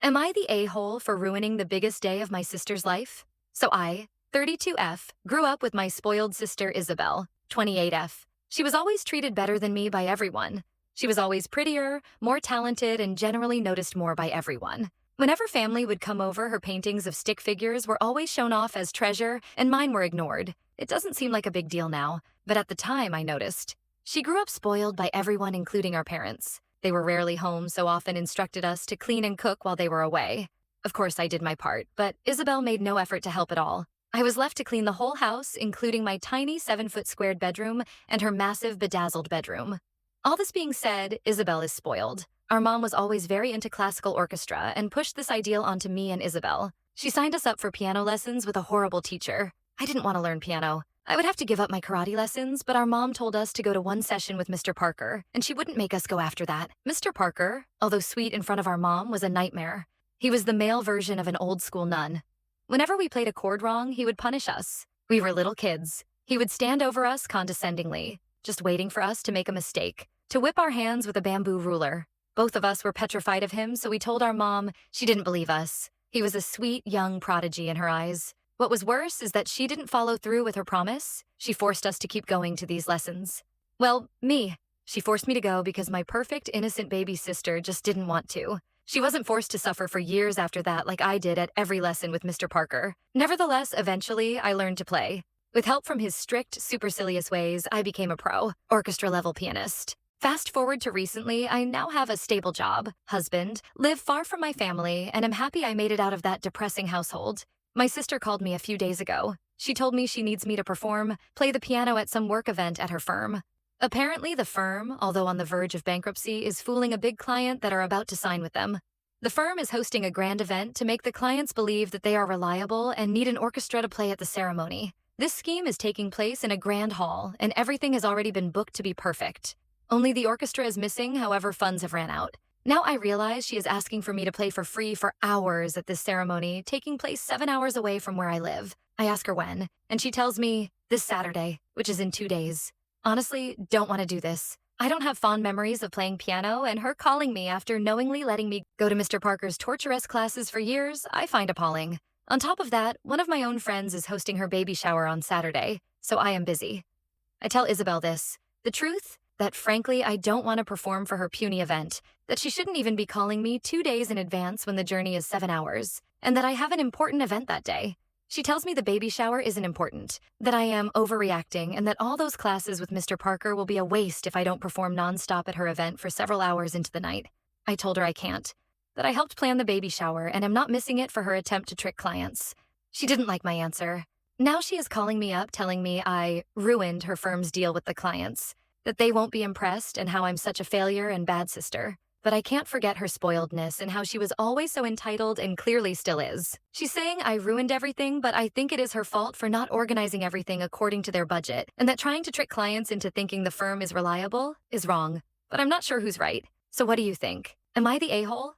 Am I the a-hole for ruining the biggest day of my sister's life? So I, 32F, grew up with my spoiled sister Isabel, 28F. She was always treated better than me by everyone. She was always prettier, more talented, and generally noticed more by everyone. Whenever family would come over, her paintings of stick figures were always shown off as treasure, and mine were ignored. It doesn't seem like a big deal now, but at the time I noticed. She grew up spoiled by everyone, including our parents. They were rarely home, so often instructed us to clean and cook while they were away. Of course, I did my part, but Isabel made no effort to help at all. I was left to clean the whole house, including my tiny 7-foot squared bedroom and her massive bedazzled bedroom. All this being said, Isabel is spoiled. Our mom was always very into classical orchestra and pushed this ideal onto me and Isabel. She signed us up for piano lessons with a horrible teacher. I didn't want to learn piano. I would have to give up my karate lessons, but our mom told us to go to one session with Mr. Parker, and she wouldn't make us go after that. Mr. Parker, although sweet in front of our mom, was a nightmare. He was the male version of an old-school nun. Whenever we played a chord wrong, he would punish us. We were little kids. He would stand over us condescendingly, just waiting for us to make a mistake, to whip our hands with a bamboo ruler. Both of us were petrified of him, so we told our mom. She didn't believe us. He was a sweet, young prodigy in her eyes. What was worse is that she didn't follow through with her promise. She forced us to keep going to these lessons. Well, me. She forced me to go because my perfect, innocent baby sister just didn't want to. She wasn't forced to suffer for years after that like I did at every lesson with Mr. Parker. Nevertheless, eventually, I learned to play. With help from his strict, supercilious ways, I became a pro, orchestra-level pianist. Fast forward to recently, I now have a stable job, husband, live far from my family, and am happy I made it out of that depressing household. My sister called me a few days ago. She told me she needs me to play the piano at some work event at her firm. Apparently, the firm, although on the verge of bankruptcy, is fooling a big client that are about to sign with them. The firm is hosting a grand event to make the clients believe that they are reliable and need an orchestra to play at the ceremony. This scheme is taking place in a grand hall, and everything has already been booked to be perfect. Only the orchestra is missing, however, funds have ran out. Now I realize she is asking for me to play for free for hours at this ceremony, taking place 7 hours away from where I live. I ask her when, and she tells me this Saturday, which is in 2 days. Honestly, don't want to do this. I don't have fond memories of playing piano, and her calling me after knowingly letting me go to Mr. Parker's torturous classes for years, I find appalling. On top of that, one of my own friends is hosting her baby shower on Saturday, so I am busy. I tell Isabel this. The truth? That frankly, I don't want to perform for her puny event, that she shouldn't even be calling me 2 days in advance when the journey is 7 hours, and that I have an important event that day. She tells me the baby shower isn't important, that I am overreacting, and that all those classes with Mr. Parker will be a waste if I don't perform nonstop at her event for several hours into the night. I told her I can't, that I helped plan the baby shower and am not missing it for her attempt to trick clients. She didn't like my answer. Now she is calling me up telling me I ruined her firm's deal with the clients, that they won't be impressed and how I'm such a failure and bad sister. But I can't forget her spoiledness and how she was always so entitled and clearly still is. She's saying I ruined everything, but I think it is her fault for not organizing everything according to their budget, and that trying to trick clients into thinking the firm is reliable is wrong. But I'm not sure who's right. So what do you think? Am I the a-hole?